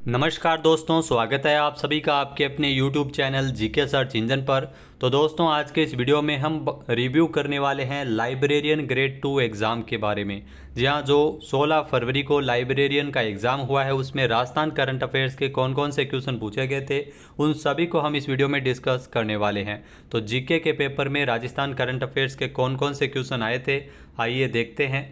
नमस्कार दोस्तों, स्वागत है आप सभी का आपके अपने YouTube channel GK search engine पर। तो दोस्तों, आज के इस वीडियो में हम रिव्यू करने वाले हैं लाइब्रेरियन ग्रेड 2 एग्ज़ाम के बारे में। जी हाँ, जो 16 फरवरी को लाइब्रेरियन का एग्ज़ाम हुआ है उसमें राजस्थान करंट अफेयर्स के कौन कौन से क्वेश्चन पूछे गए थे उन सभी को हम इस वीडियो में डिस्कस करने वाले हैं। तो जीके के पेपर में राजस्थान करंट अफेयर्स के कौन कौन से क्वेश्चन आए थे, आइए देखते हैं।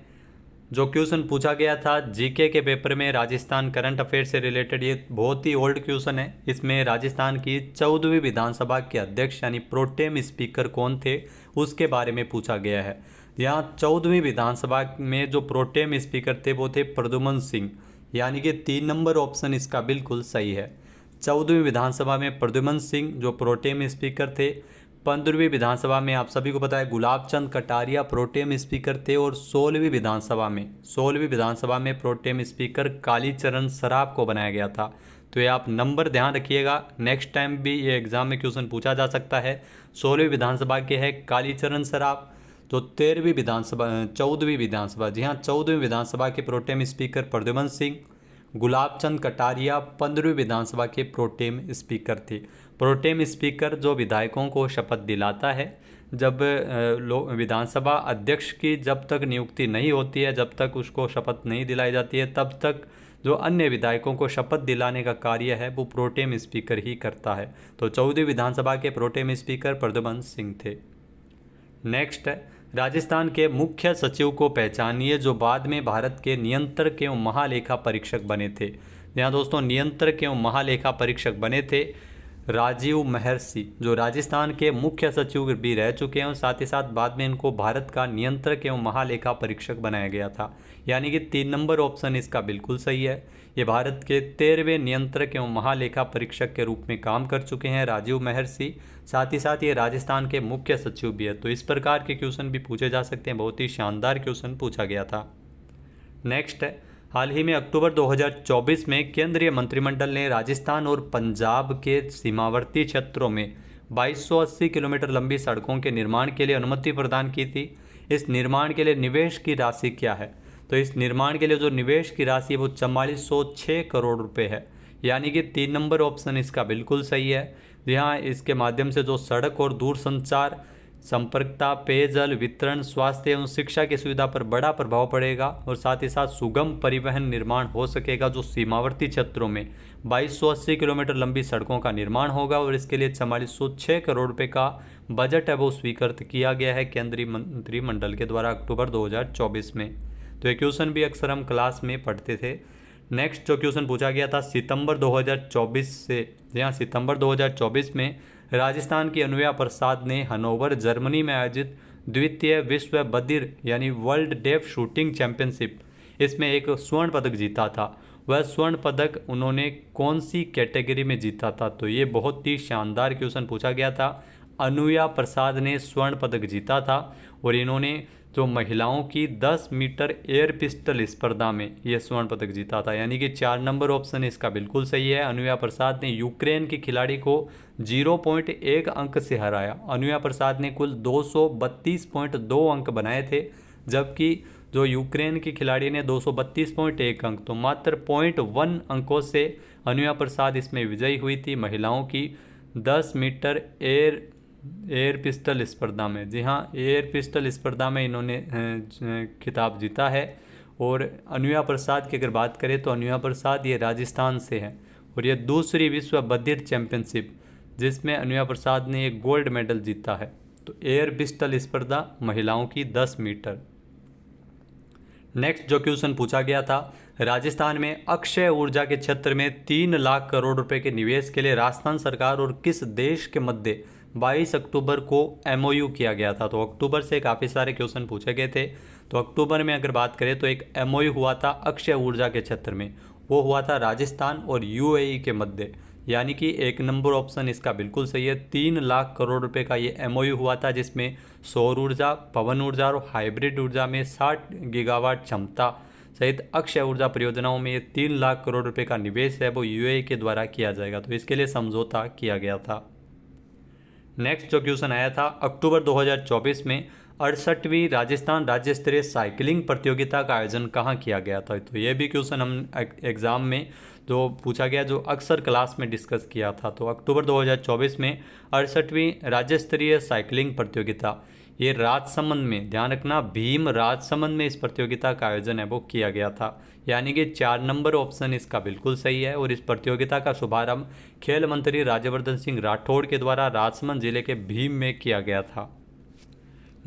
जो क्वेश्चन पूछा गया था जीके के पेपर में राजस्थान करंट अफेयर से रिलेटेड, ये बहुत ही ओल्ड क्वेश्चन है। इसमें राजस्थान की 14वीं विधानसभा के अध्यक्ष यानी प्रोटेम स्पीकर कौन थे उसके बारे में पूछा गया है। यहाँ 14वीं विधानसभा में जो प्रोटेम स्पीकर थे वो थे प्रद्युमन सिंह, यानी कि 3 नंबर ऑप्शन इसका बिल्कुल सही है। 14वीं विधानसभा में प्रद्युमन सिंह जो प्रोटेम स्पीकर थे। 15वीं विधानसभा में आप सभी को पता है गुलाब चंद कटारिया प्रोटेम स्पीकर थे। और 16वीं विधानसभा में प्रोटेम स्पीकर कालीचरण सराफ को बनाया गया था। तो ये आप नंबर ध्यान रखिएगा, नेक्स्ट टाइम भी ये एग्जाम में क्वेश्चन पूछा जा सकता है। 16वीं विधानसभा के है कालीचरण सराफ। तो 14वीं विधानसभा, जी हाँ, 14वीं विधानसभा के प्रोटेम स्पीकर प्रद्युमन सिंह। गुलाब चंद कटारिया 15वीं विधानसभा के प्रोटेम स्पीकर थे। प्रोटेम स्पीकर जो विधायकों को शपथ दिलाता है। जब विधानसभा अध्यक्ष की जब तक नियुक्ति नहीं होती है, जब तक उसको शपथ नहीं दिलाई जाती है, तब तक जो अन्य विधायकों को शपथ दिलाने का कार्य है वो प्रोटेम स्पीकर ही करता है। तो 14वीं विधानसभा के प्रोटेम स्पीकर प्रद्युमन सिंह थे। नेक्स्ट है, राजस्थान के मुख्य सचिव को पहचानिए जो बाद में भारत के नियंत्रक एवं महालेखा परीक्षक बने थे। यहाँ दोस्तों, नियंत्रक एवं महालेखा परीक्षक बने थे राजीव महर्षि, जो राजस्थान के मुख्य सचिव भी रह चुके हैं और साथ ही साथ बाद में इनको भारत का नियंत्रक एवं महालेखा परीक्षक बनाया गया था। यानी कि 3 नंबर ऑप्शन इसका बिल्कुल सही है। ये भारत के 13वें नियंत्रक एवं महालेखा परीक्षक के रूप में काम कर चुके हैं राजीव महर्षि। साथ ही साथ ये राजस्थान के मुख्य सचिव भी है। तो इस प्रकार के क्वेश्चन भी पूछे जा सकते हैं, बहुत ही शानदार क्वेश्चन पूछा गया था। नेक्स्ट है, हाल ही में अक्टूबर 2024 में केंद्रीय मंत्रिमंडल ने राजस्थान और पंजाब के सीमावर्ती क्षेत्रों में 2280 किलोमीटर लंबी सड़कों के निर्माण के लिए अनुमति प्रदान की थी। इस निर्माण के लिए निवेश की राशि क्या है? तो इस निर्माण के लिए जो निवेश की राशि है वो 4406 करोड़ रुपए है। यानी कि 3 नंबर ऑप्शन इसका बिल्कुल सही है। यहाँ इसके माध्यम से जो सड़क और दूरसंचार संपर्कता, पेयजल वितरण, स्वास्थ्य एवं शिक्षा की सुविधा पर बड़ा प्रभाव पड़ेगा और साथ ही साथ सुगम परिवहन निर्माण हो सकेगा। जो सीमावर्ती क्षेत्रों में 2280 किलोमीटर लंबी सड़कों का निर्माण होगा और इसके लिए 4406 करोड़ रुपए का बजट है वो स्वीकृत किया गया है केंद्रीय मंत्रिमंडल के द्वारा अक्टूबर 2024 में। तो ये क्वेश्चन भी अक्सर हम क्लास में पढ़ते थे। नेक्स्ट जो क्वेश्चन पूछा गया था सितंबर 2024 से, यहाँ सितंबर 2024 में राजस्थान की अनुया प्रसाद ने हनोवर जर्मनी में आयोजित द्वितीय विश्व बधिर यानी वर्ल्ड डेफ शूटिंग चैंपियनशिप, इसमें एक स्वर्ण पदक जीता था। वह स्वर्ण पदक उन्होंने कौन सी कैटेगरी में जीता था? तो ये बहुत ही शानदार क्वेश्चन पूछा गया था। अनुया प्रसाद ने स्वर्ण पदक जीता था और इन्होंने जो महिलाओं की 10 मीटर एयर पिस्टल स्पर्धा में यह स्वर्ण पदक जीता था। यानी कि 4 नंबर ऑप्शन इसका बिल्कुल सही है। अनुया प्रसाद ने यूक्रेन की खिलाड़ी को 0.1 अंक से हराया। अनुया प्रसाद ने कुल 232.2 अंक बनाए थे, जबकि जो यूक्रेन की खिलाड़ी ने 232.1 अंक, तो मात्र 0.1 अंकों से अनुया प्रसाद इसमें विजयी हुई थी महिलाओं की 10 मीटर एयर पिस्टल स्पर्धा में। जी हाँ, एयर पिस्टल स्पर्धा में इन्होंने खिताब जीता है। और अनुया प्रसाद की अगर बात करें तो अनुया प्रसाद ये राजस्थान से है और ये दूसरी विश्व बधिर चैंपियनशिप जिसमें अनुया प्रसाद ने एक गोल्ड मेडल जीता है। तो एयर पिस्टल स्पर्धा महिलाओं की 10 मीटर। नेक्स्ट जो क्वेश्चन पूछा गया था, राजस्थान में अक्षय ऊर्जा के क्षेत्र में 3 लाख करोड़ रुपए के निवेश के लिए राजस्थान सरकार और किस देश के मध्य 22 अक्टूबर को एमओयू किया गया था? तो अक्टूबर से काफ़ी सारे क्वेश्चन पूछे गए थे। तो अक्टूबर में अगर बात करें तो एक एमओयू हुआ था अक्षय ऊर्जा के क्षेत्र में, वो हुआ था राजस्थान और यूएई के मध्य। यानी कि 1 नंबर ऑप्शन इसका बिल्कुल सही है। 3 लाख करोड़ रुपए का ये एमओयू हुआ था जिसमें सौर ऊर्जा, पवन ऊर्जा और हाइब्रिड ऊर्जा में 60 गीगावाट क्षमता सहित अक्षय ऊर्जा परियोजनाओं में ये 3 लाख करोड़ रुपए का निवेश है वो यूएई के द्वारा किया जाएगा। तो इसके लिए समझौता किया गया था। नेक्स्ट जो क्वेश्चन आया था अक्टूबर 2024 में 68वीं राजस्थान राज्य स्तरीय साइकिलिंग प्रतियोगिता का आयोजन कहाँ किया गया था? तो ये भी क्वेश्चन हम एग्ज़ाम में जो पूछा गया, जो अक्सर क्लास में डिस्कस किया था। तो अक्टूबर 2024 में 68वीं राज्य स्तरीय साइकिलिंग प्रतियोगिता, ये राजसमंद में, ध्यान रखना भीम राजसमंद में इस प्रतियोगिता का आयोजन है वो किया गया था। यानी कि 4 नंबर ऑप्शन इसका बिल्कुल सही है। और इस प्रतियोगिता का शुभारंभ खेल मंत्री राज्यवर्धन सिंह राठौड़ के द्वारा राजसमंद जिले के भीम में किया गया था।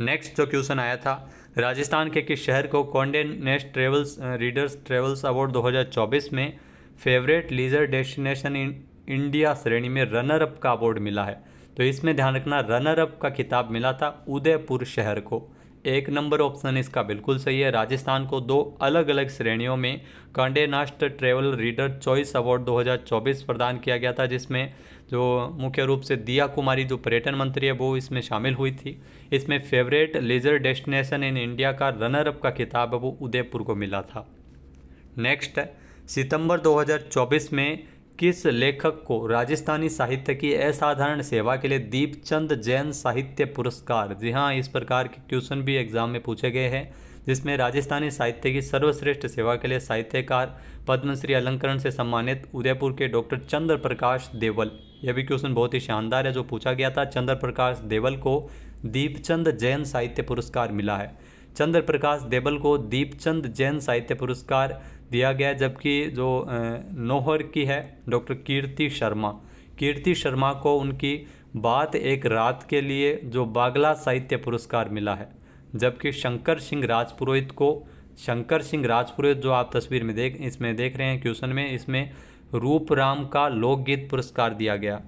नेक्स्ट जो क्वेश्चन आया था, राजस्थान के किस शहर को Conde Nast travels readers travels award 2024 में favourite leisure destination in India श्रेणी में रनर अप का अवार्ड मिला है? तो इसमें ध्यान रखना रनर अप का खिताब मिला था उदयपुर शहर को। 1 नंबर ऑप्शन इसका बिल्कुल सही है। राजस्थान को 2 अलग अलग श्रेणियों में Conde नास्ट travel reader choice award 2024 प्रदान किया गया था, जिसमें जो मुख्य रूप से दिया कुमारी जो पर्यटन मंत्री है वो इसमें शामिल हुई थी। इसमें favourite leisure destination in India का रनर अप का खिताब है वो उदयपुर को मिला था। नेक्स्ट है, सितंबर 2024 में किस लेखक को राजस्थानी साहित्य की असाधारण सेवा के लिए दीपचंद जैन साहित्य पुरस्कार, जी हाँ इस प्रकार के क्वेश्चन भी एग्जाम में पूछे गए हैं, जिसमें राजस्थानी साहित्य की सर्वश्रेष्ठ सेवा के लिए साहित्यकार पद्मश्री अलंकरण से सम्मानित उदयपुर के डॉक्टर चंद्र प्रकाश देवल, यह भी क्वेश्चन बहुत ही शानदार है जो पूछा गया था। चंद्र प्रकाश देवल को दीपचंद जैन साहित्य पुरस्कार मिला है। चंद्र प्रकाश देवल को दीपचंद जैन साहित्य पुरस्कार दिया गया, जबकि जो नौहर की है डॉक्टर कीर्ति शर्मा को उनकी बात एक रात के लिए जो बागला साहित्य पुरस्कार मिला है। जबकि शंकर सिंह राजपुरोहित जो आप तस्वीर में इसमें देख रहे हैं क्वेश्चन में, इसमें रूपराम का लोकगीत पुरस्कार दिया गया।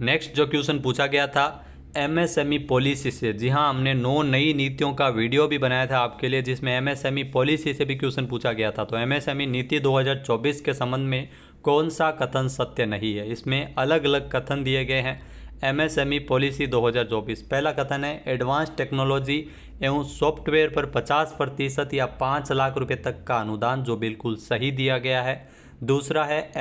नेक्स्ट जो क्वेश्चन पूछा गया था एमएसएमई पॉलिसी से, जी हाँ हमने 9 नई नीतियों का वीडियो भी बनाया था आपके लिए, जिसमें एमएसएमई पॉलिसी से भी क्वेश्चन पूछा गया था। तो एमएसएमई नीति 2024 के संबंध में कौन सा कथन सत्य नहीं है? इसमें अलग अलग कथन दिए गए हैं। एमएसएमई पॉलिसी 2024, पहला कथन है एडवांस टेक्नोलॉजी एवं सॉफ्टवेयर पर 50% या 5 लाख रुपये तक का अनुदान, जो बिल्कुल सही दिया गया है। दूसरा है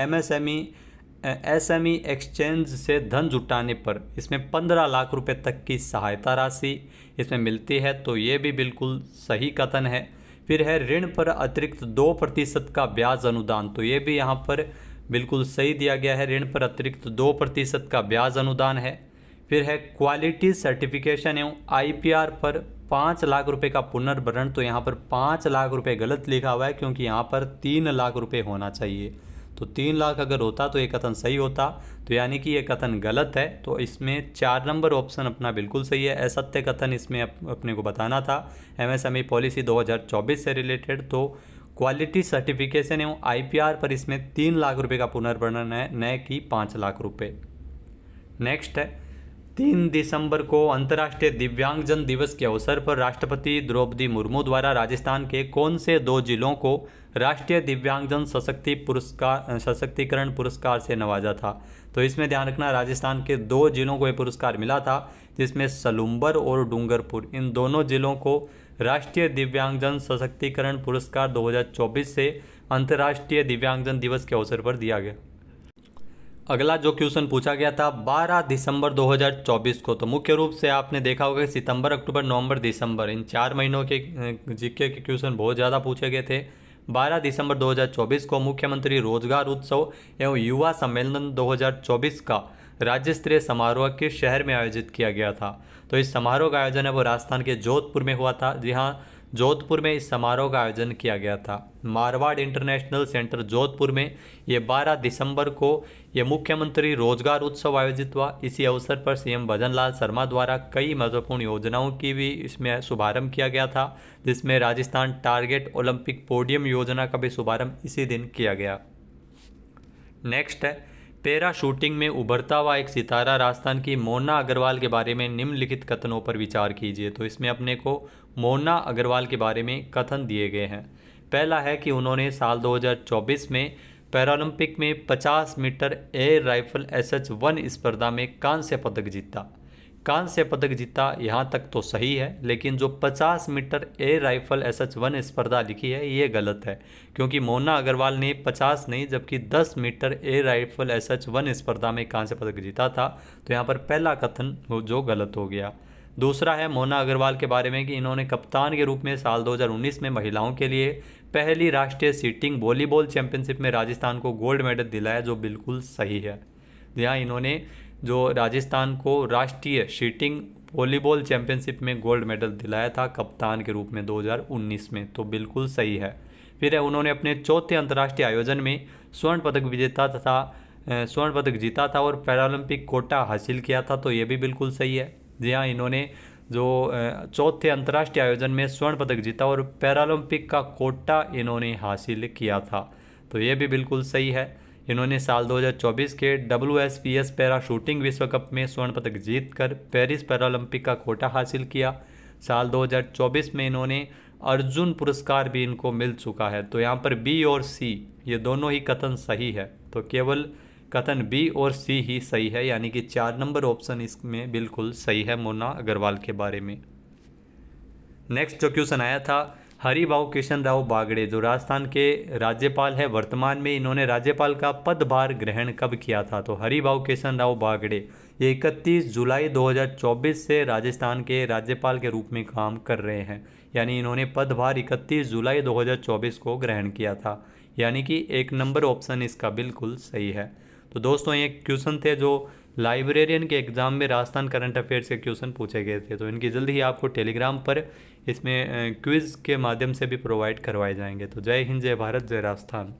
एसएमई एक्सचेंज से धन जुटाने पर इसमें 15 लाख रुपए तक की सहायता राशि इसमें मिलती है, तो ये भी बिल्कुल सही कथन है। फिर है ऋण पर अतिरिक्त 2% का ब्याज अनुदान, तो ये भी यहाँ पर बिल्कुल सही दिया गया है, ऋण पर अतिरिक्त 2% का ब्याज अनुदान है। फिर है क्वालिटी सर्टिफिकेशन एवं आईपीआर पर 5 लाख रुपए का पुनर्भरण, तो यहाँ पर 5 लाख रुपए गलत लिखा हुआ है क्योंकि यहाँ पर 3 लाख रुपए होना चाहिए। तो 3 लाख अगर होता तो ये कथन सही होता, तो यानी कि ये कथन गलत है। तो इसमें 4 नंबर ऑप्शन अपना बिल्कुल सही है, असत्य कथन इसमें अपने को बताना था एमएसएमई पॉलिसी 2024 से रिलेटेड। तो क्वालिटी सर्टिफिकेशन एवं आईपीआर पर इसमें 3 लाख रुपए का पुनर्भरण है, न कि 5 लाख रुपए। नेक्स्ट है 3 दिसंबर को अंतर्राष्ट्रीय दिव्यांगजन दिवस के अवसर पर राष्ट्रपति द्रौपदी मुर्मू द्वारा राजस्थान के कौन से 2 जिलों को राष्ट्रीय दिव्यांगजन सशक्तिकरण पुरस्कार से नवाजा था? तो इसमें ध्यान रखना राजस्थान के 2 जिलों को ये पुरस्कार मिला था, जिसमें सलूम्बर और डूंगरपुर, इन दोनों जिलों को राष्ट्रीय दिव्यांगजन सशक्तिकरण पुरस्कार 2024 से अंतर्राष्ट्रीय दिव्यांगजन दिवस के अवसर पर दिया गया। अगला जो क्वेश्चन पूछा गया था 12 दिसंबर 2024 को, तो मुख्य रूप से आपने देखा होगा कि सितंबर, अक्टूबर, नवंबर, दिसंबर, इन 4 महीनों के जीके के क्वेश्चन बहुत ज़्यादा पूछे गए थे। 12 दिसंबर 2024 को मुख्यमंत्री रोजगार उत्सव एवं युवा सम्मेलन 2024 का राज्य स्तरीय समारोह किस शहर में आयोजित किया गया था? तो इस समारोह का आयोजन है वो राजस्थान के जोधपुर में हुआ था। जी हाँ, जोधपुर में इस समारोह का आयोजन किया गया था। मारवाड़ इंटरनेशनल सेंटर जोधपुर में ये 12 दिसंबर को ये मुख्यमंत्री रोजगार उत्सव आयोजित हुआ। इसी अवसर पर सीएम भजनलाल शर्मा द्वारा कई महत्वपूर्ण योजनाओं की भी इसमें शुभारंभ किया गया था, जिसमें राजस्थान टारगेट ओलंपिक पोडियम योजना का भी शुभारंभ इसी दिन किया गया। नेक्स्ट है पैरा शूटिंग में उभरता हुआ एक सितारा राजस्थान की मोना अग्रवाल के बारे में निम्नलिखित कथनों पर विचार कीजिए। तो इसमें अपने को मोना अग्रवाल के बारे में कथन दिए गए हैं। पहला है कि उन्होंने साल 2024 में पैरालंपिक में 50 मीटर एयर राइफल SH1 स्पर्धा में कांस्य पदक जीता। यहाँ तक तो सही है, लेकिन जो 50 मीटर एयर राइफल SH1 स्पर्धा लिखी है ये गलत है, क्योंकि मोना अग्रवाल ने 50 नहीं जबकि 10 मीटर एयर राइफल SH1 स्पर्धा में कांस्य पदक जीता था। तो यहाँ पर पहला कथन जो गलत हो गया। दूसरा है मोना अग्रवाल के बारे में कि इन्होंने कप्तान के रूप में साल 2019 में महिलाओं के लिए पहली राष्ट्रीय सीटिंग वॉलीबॉल चैंपियनशिप में राजस्थान को गोल्ड मेडल दिलाया, जो बिल्कुल सही है। यहाँ इन्होंने जो राजस्थान को राष्ट्रीय शूटिंग वॉलीबॉल चैंपियनशिप में गोल्ड मेडल दिलाया था कप्तान के रूप में 2019 में, तो बिल्कुल सही है। फिर उन्होंने अपने चौथे अंतर्राष्ट्रीय आयोजन में स्वर्ण पदक जीता था और पैरालंपिक कोटा हासिल किया था, तो ये भी बिल्कुल सही है। जी हाँ, इन्होंने जो चौथे अंतर्राष्ट्रीय आयोजन में स्वर्ण पदक जीता और पैरालंपिक का कोटा इन्होंने हासिल किया था, तो ये भी बिल्कुल सही है। इन्होंने साल 2024 के WSPS पैरा शूटिंग विश्व कप में स्वर्ण पदक जीतकर पेरिस पैरालंपिक का कोटा हासिल किया। साल 2024 में इन्होंने अर्जुन पुरस्कार भी इनको मिल चुका है। तो यहाँ पर बी और सी ये दोनों ही कथन सही है, तो केवल कथन बी और सी ही सही है, यानी कि 4 नंबर ऑप्शन इसमें बिल्कुल सही है मोना अग्रवाल के बारे में। नेक्स्ट जो क्वेश्चन आया था, हरिभाऊ कृष्ण राव बागड़े जो राजस्थान के राज्यपाल है वर्तमान में, इन्होंने राज्यपाल का पदभार ग्रहण कब किया था? तो हरिभाऊ कृष्ण राव बागड़े ये 31 जुलाई 2024 से राजस्थान के राज्यपाल के रूप में काम कर रहे हैं, यानी इन्होंने पदभार 31 जुलाई 2024 को ग्रहण किया था, यानी कि 1 नंबर ऑप्शन इसका बिल्कुल सही है। तो दोस्तों ये क्वेश्चन थे जो लाइब्रेरियन के एग्ज़ाम में राजस्थान करंट अफेयर्स के क्वेश्चन पूछे गए थे, तो इनकी जल्दी ही आपको टेलीग्राम पर इसमें क्विज़ के माध्यम से भी प्रोवाइड करवाए जाएंगे। तो जय हिंद, जय भारत, जय राजस्थान।